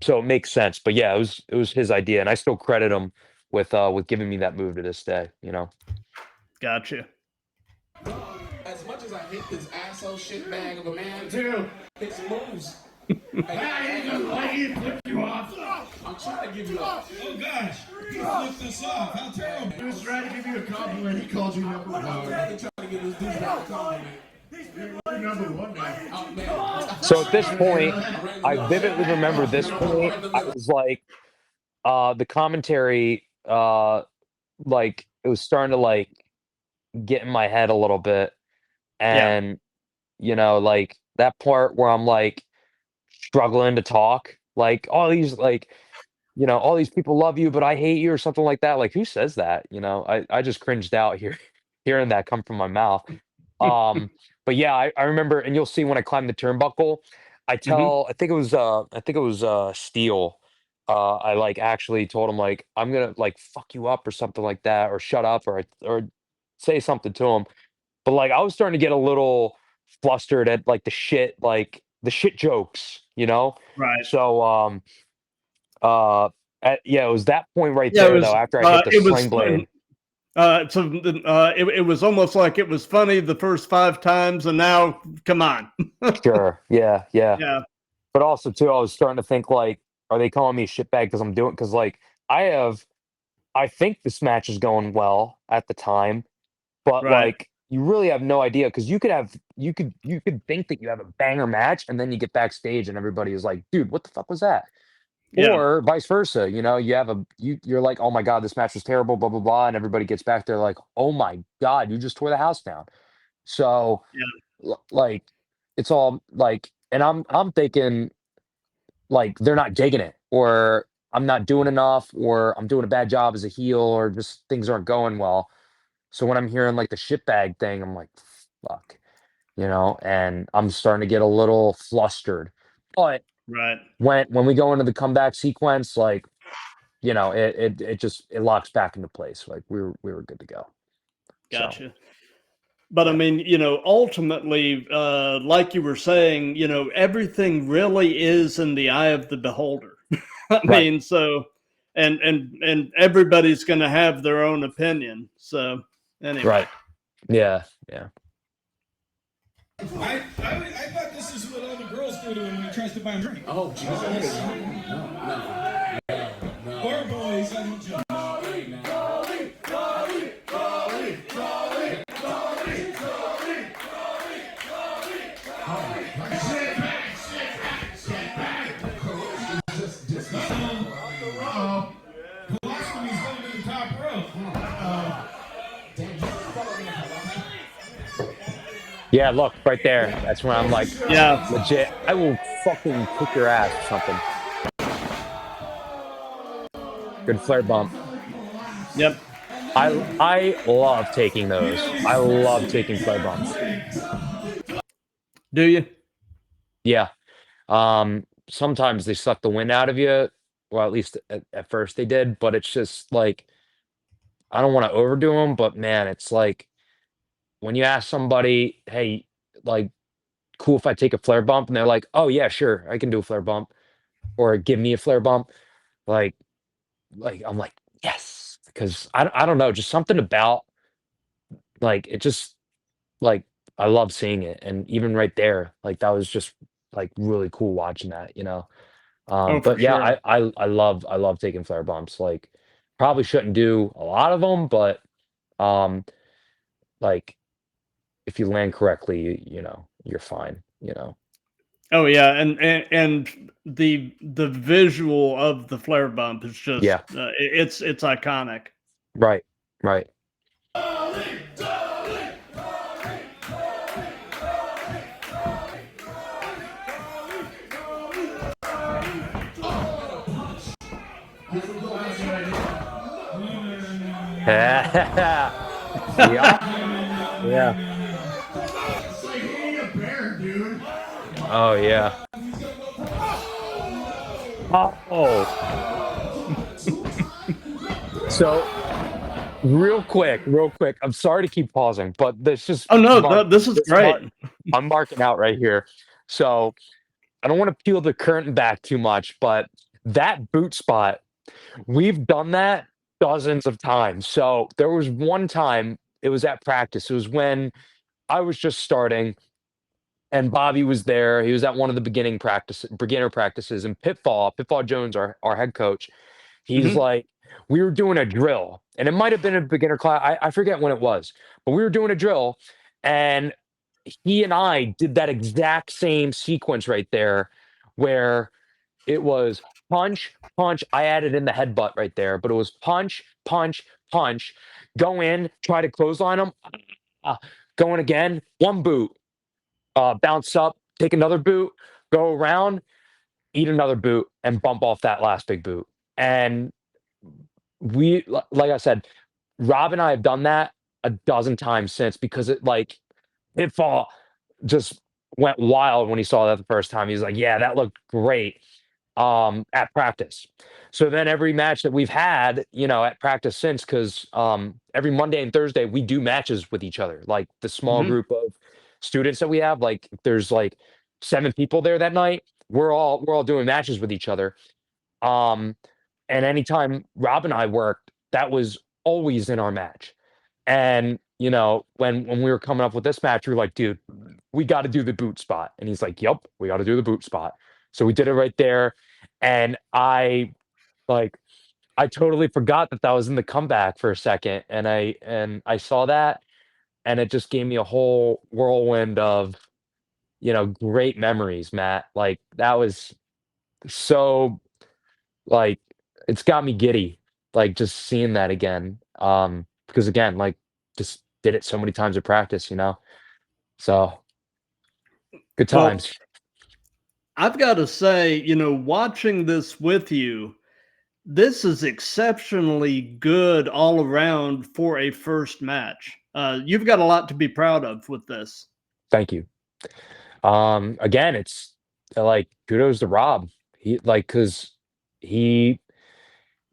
so it makes sense. But yeah, it was his idea, and I still credit him with giving me that move to this day. Gotcha. As much as I hate this asshole shitbag of a man, too, his moves. I ain't gonna let you flip you off. I'm trying to give you a. Oh gosh, he flipped us off. How terrible. He was trying to give you a compliment. He called you number one. I'm trying to give this dude a compliment. You're number one, man. Oh, man. So at this point, I vividly remember this point. I was like, the commentary, like it was starting to like get in my head a little bit, Yeah. and like that part where I'm like struggling to talk, like all these people love you, but I hate you, or something like that. Like, who says that? I just cringed out here, hearing that come from my mouth. Um, but yeah, I remember, and you'll see when I climb the turnbuckle, I tell, I think it was Steele. I like actually told him like I'm gonna like fuck you up or something like that, or shut up, or say something to him. But like I was starting to get a little flustered at like the shit jokes, you know. Right. So uh yeah, it was that point right Yeah, there though. After I hit the it was sling blade, it was almost like it was funny the first 5 times, and now, come on. sure, yeah, yeah. Yeah, But also too, I was starting to think like, are they calling me a shitbag because I'm doing? Because like I have, I think this match is going well at the time, but right. like you really have no idea because you could think that you have a banger match and then you get backstage and everybody is like, dude, what the fuck was that? Yeah, Or vice versa, you know, you're like, oh my god, this match was terrible, blah blah blah, and everybody gets back there like, oh my god, you just tore the house down. So yeah, like it's all like, and I'm thinking like they're not digging it, or I'm not doing enough, or I'm doing a bad job as a heel, or just things aren't going well. So when I'm hearing like the shitbag thing, I'm like, fuck, you know, and I'm starting to get a little flustered. But right. when we go into the comeback sequence, like, you know, it just it locks back into place. Like we were good to go. So Gotcha. But I yeah, mean, ultimately, like you were saying, everything really is in the eye of the beholder. I right, mean, so, and everybody's going to have their own opinion. So, anyway. right, yeah, yeah. I thought this is what all the girls do to him when he tries to buy him a drink. Oh, Jesus. No. Or boys, I don't know. Colostomies going to the top rope. Yeah, look right there. That's when I'm like, Yeah. legit. I will fucking kick your ass or something. Good flare bump. Yep. I love taking those. I love taking flare bumps. Do you? Yeah. Sometimes they suck the wind out of you. Well, at least at first they did, but it's just like I don't want to overdo them, but man, it's like when you ask somebody, hey, like, cool if I take a flare bump, and they're like, oh yeah, sure, I can do a flare bump, or give me a flare bump, like I'm like, yes, because I don't know, just something about like it just like I love seeing it, and even right there, like that was just like really cool watching that, you know. Oh, for But yeah, sure. I love taking flare bumps. Like probably shouldn't do a lot of them, but um, like if you land correctly, you know, you're fine. You know. Oh yeah, and the visual of the flare bump is just Yeah. it's iconic. Right. Right. Yeah. Yeah. Oh yeah. Oh. So real quick. I'm sorry to keep pausing, but this just Oh no, mark this is this great. mark. I'm marking out right here. So I don't want to peel the curtain back too much, but that boot spot, we've done that dozens of times. So there was one time it was at practice. It was when I was just starting and Bobby was there. He was at one of the beginner practices, and Pitfall Jones, our head coach, he's Mhm. like, we were doing a drill, and it might have been a beginner class. I forget when it was, but we were doing a drill, and he and I did that exact same sequence right there, where it was punch, punch. I added in the headbutt right there, but it was punch, punch, punch. Go in, try to clothesline him. Uh, Going again, one boot, bounce up, take another boot, go around, eat another boot, and bump off that last big boot. And like I said, Rob and I have done that a dozen times since because it like Pitfall just went wild when he saw that the first time. He's like, "Yeah, that looked great." At practice. So then every match that we've had, at practice since, because every Monday and Thursday we do matches with each other. Like the small Hmm. group of students that we have, like there's like 7 people there that night. We're all doing matches with each other. Um, and anytime Rob and I worked, that was always in our match. And when we were coming up with this match, we were like, dude, we got to do the boot spot. And he's like, yep, we got to do the boot spot. So we did it right there. And like I totally forgot that that was in the comeback for a second. And I saw that, and it just gave me a whole whirlwind of, great memories, Matt. Like that was so, like, it's got me giddy, like, just seeing that again, because again, like, just did it so many times at practice, So, good Well, times. I've got to say, watching this with you, this is exceptionally good all around for a first match. You've got a lot to be proud of with this. Thank you. Again, it's, like, kudos to Rob. He like, 'cause he,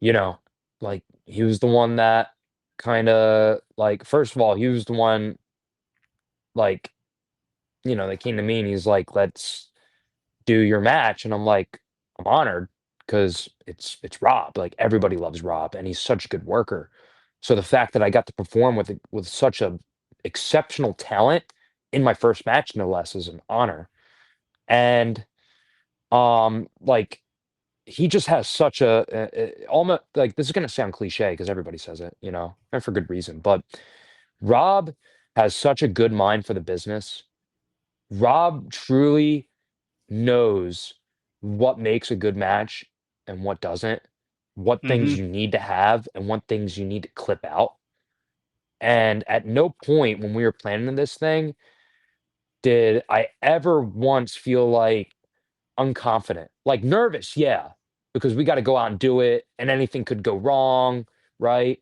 you know, like, he was the one that kinda, like, first of all, he was the one, like, that came to me and he's like, "Let's do your match," and I'm like, "I'm honored because it's Rob." Like, everybody loves Rob, and he's such a good worker. So the fact that I got to perform with such a exceptional talent in my first match, no less, is an honor. And like, he just has such almost, like, this is gonna sound cliche because everybody says it, and for good reason. But Rob has such a good mind for the business. Rob truly knows what makes a good match and what doesn't, what things Hmm. you need to have and what things you need to clip out. And at no point when we were planning this thing did I ever once feel like unconfident. Like nervous, yeah, because we got to go out and do it and anything could go wrong, right?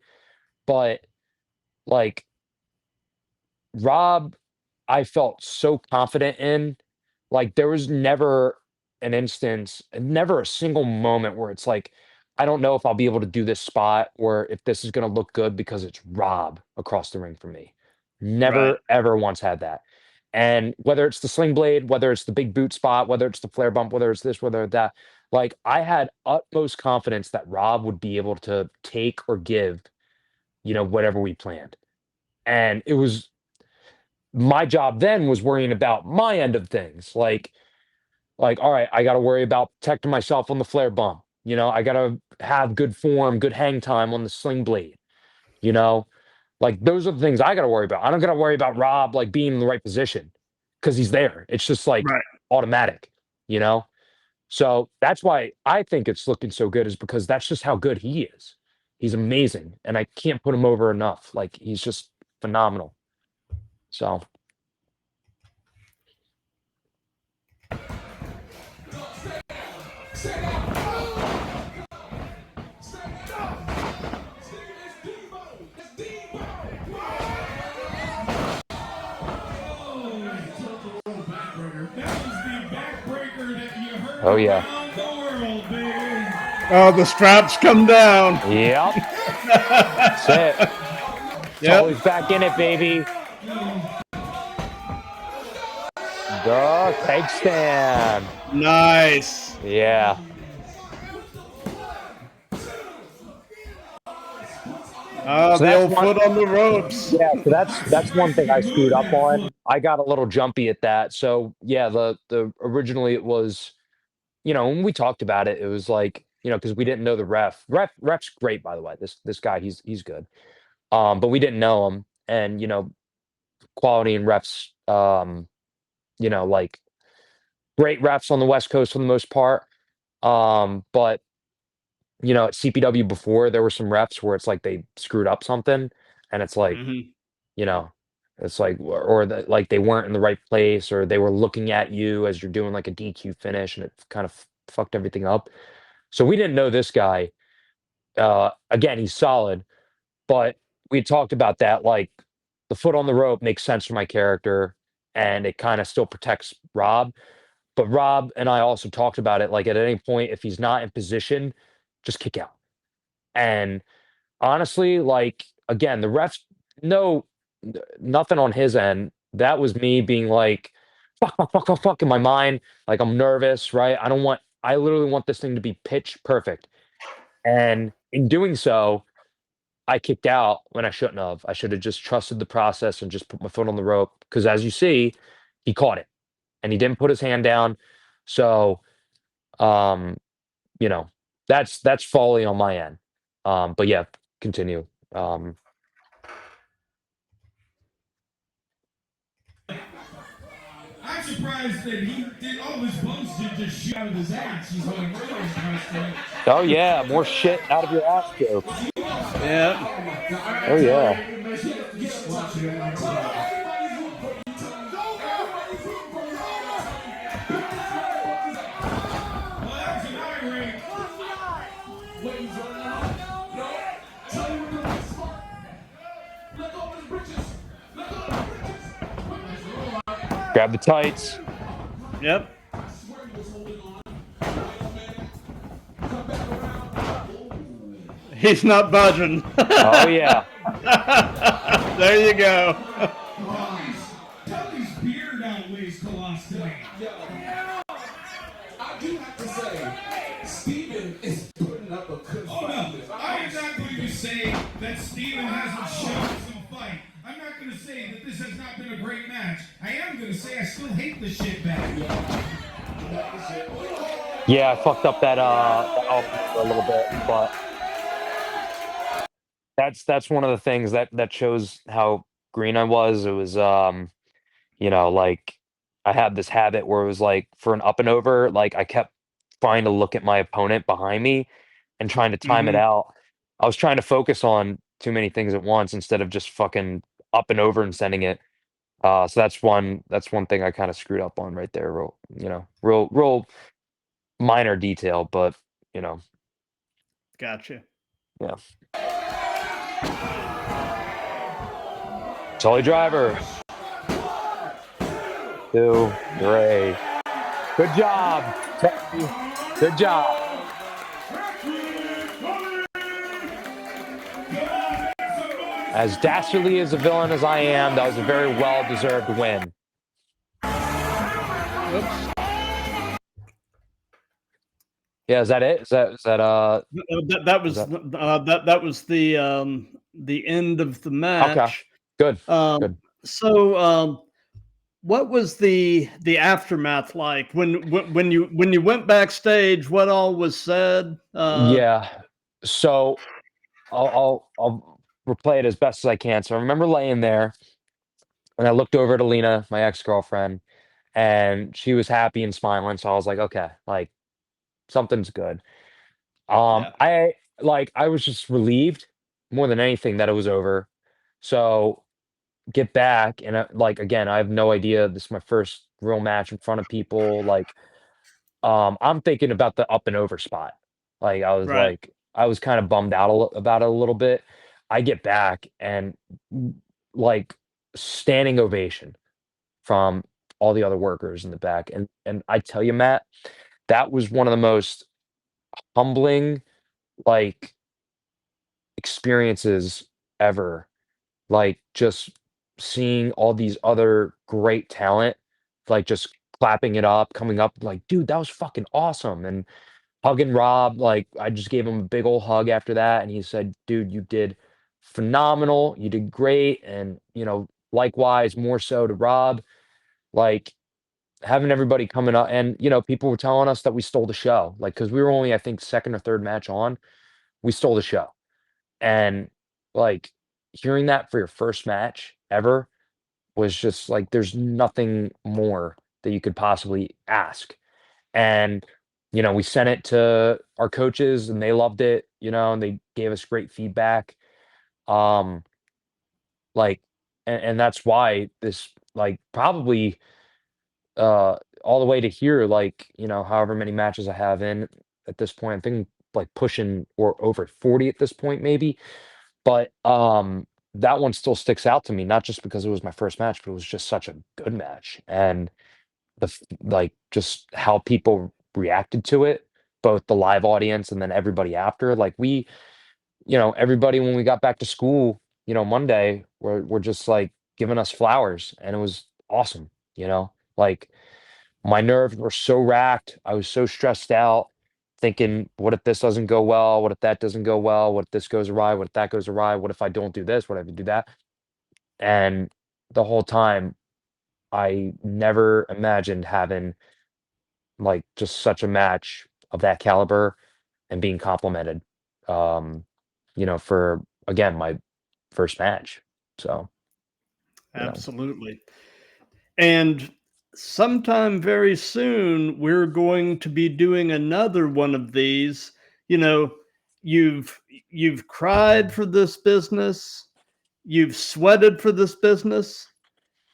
But like Rob, I felt so confident in. Like, there was never an instance, never a single moment where it's like, I don't know if I'll be able to do this spot or if this is gonna look good because it's Rob across the ring from me. Right. Never, ever once had that. And whether it's the sling blade, whether it's the big boot spot, whether it's the flare bump, whether it's this, whether it's that, like, I had utmost confidence that Rob would be able to take or give, whatever we planned. And it was my job then was worrying about my end of things. Like, all right, I got to worry about protecting myself on the flare bump. I got to have good form, good hang time on the sling blade. You know, like those are the things I got to worry about. I don't got to worry about Rob like being in the right position because he's there. It's just like Right. automatic. You know, so that's why I think it's looking so good is because that's just how good he is. He's amazing, and I can't put him over enough. Like he's just phenomenal. So. That was the backbreaker that you heard Oh yeah. around the world, baby. Oh, the straps come down. Yep. That's it. Yep. Tully's back in it, baby. The keg stand. Nice. Yeah. Oh, So the that's old one. foot on the ropes. Yeah. So that's one thing I screwed up on. I got a little jumpy at that. So yeah, the originally it was, when we talked about it, it was like, because we didn't know the ref. Ref's great, by the way. This guy, he's good. But we didn't know him, and quality and refs, like great refs on the West Coast for the most part. But at CPW before, there were some refs where it's like they screwed up something, and it's like, Hmm. you know, it's like, or like they weren't in the right place, or they were looking at you as you're doing like a DQ finish, and it kind of fucked everything up. So we didn't know this guy. Again, he's solid, but we talked about that. Like the foot on the rope makes sense for my character. and it kind of still protects Rob. But Rob and I also talked about it. Like at any point, if he's not in position, just kick out. And honestly, like again, the refs, no, nothing on his end. That was me being like, fuck, fuck, fuck, fuck, fuck in my mind. Like I'm nervous, right? I literally want this thing to be pitch perfect. And in doing so, I kicked out when I shouldn't have. I should have just trusted the process and just put my foot on the rope. Because as you see, he caught it and he didn't put his hand down. So, um, you know, that's folly on my end. But yeah, continue. I'm surprised that he did all his bumps did just shoot out of his ass. He's like really impressed. Oh yeah, more shit out of your ass jokes. Yeah. Oh yeah. Well, that was an irate. Grab the tights. Yep. He's not budging. Oh yeah. There you go. Tully's beard outweighs Calozzi. I do have to say, Steven is putting up a good Oh fight. no, I am not going to say that Steven hasn't shown some fight. I'm not going to say that this has not been a great match. I am going to say I still hate the shit bag. Yeah, I fucked up that outfit a little bit, but that's one of the things that shows how green I was. It was like I had this habit where it was like for an up and over, like I kept trying to look at my opponent behind me and trying to time it Mhm. out. I was trying to focus on too many things at once instead of just fucking up and over and sending it. So that's one thing I kind of screwed up on right there. Real minor detail, but you know, Gotcha. yeah. Tully driver. 2, 3. Good job. Tully. Good job. As dastardly as a villain as I am, that was a very well-deserved win. Oops. Yeah, is that it? Is that That was that was the end of the okay? match. Good. Um, Good. so, what was the aftermath like when you went backstage? What all was said? Yeah. So I'll replay it as best as I can. So I remember laying there and I looked over to Lena, my ex-girlfriend, and she was happy and smiling. So I was like, okay, like something's good. Yeah. I was just relieved more than anything that it was over. So get back and like again, I have no idea. This is my first real match in front of people. Like, I'm thinking about the up and over spot. Right. I was kind of bummed out about it a little bit. I get back and like standing ovation from all the other workers in the back. And I tell you, Matt, that was one of the most humbling like experiences ever. Like just seeing all these other great talent, like just clapping it up, coming up like, dude, that was fucking awesome. And hugging Rob, like I just gave him a big old hug after that. And he said, dude, you did phenomenal. You did great. And, likewise, more so to Rob, like having everybody coming up and, people were telling us that we stole the show. Like, cause we were only, I think, second or third match on, we stole the show. And like hearing that for your first match ever was just like, there's nothing more that you could possibly ask. And, we sent it to our coaches and they loved it, and they gave us great feedback. Um, like, and that's why this, like, probably, all the way to here, like, however many matches I have in at this point, I think like pushing or over 40 at this point, maybe. But, that one still sticks out to me, not just because it was my first match, but it was just such a good match. And like just how people reacted to it, both the live audience and then everybody after. Like everybody when we got back to school, Monday, were just like giving us flowers, and it was awesome. Like my nerves were so racked. I was so stressed out, thinking, what if this doesn't go well? What if that doesn't go well? What if this goes awry? What if that goes awry? What if I don't do this? What if I do that? And the whole time, I never imagined having like just such a match of that caliber and being complimented, um, for again my first match. So, you know, Absolutely. And sometime very soon, we're going to be doing another one of these. You know, you've you've cried for this business, you've sweated for this business,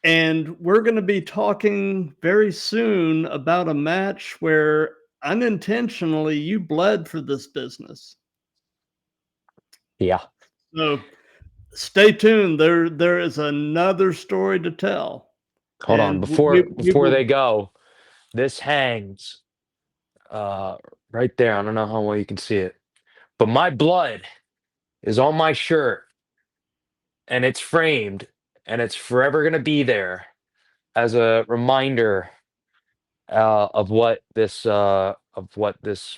and we're going to be talking very soon about a match where unintentionally you bled for this business. yeah. So stay tuned. There is another story to tell, Hold on, and we before will. they go, this hangs uh right there. I don't know how well you can see it, but my blood is on my shirt, and it's framed, and it's forever gonna be there as a reminder of what this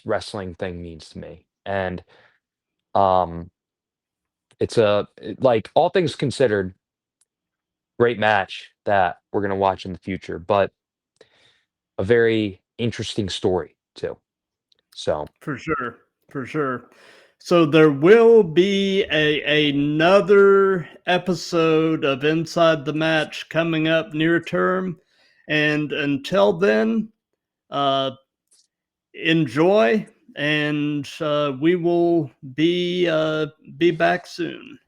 wrestling thing means to me. And um like all things considered, great match that we're gonna watch in the future, but a very interesting story too. So For sure, for sure. So there will be another episode of Inside the Match coming up near term, and until then, uh, enjoy, and we will be back soon.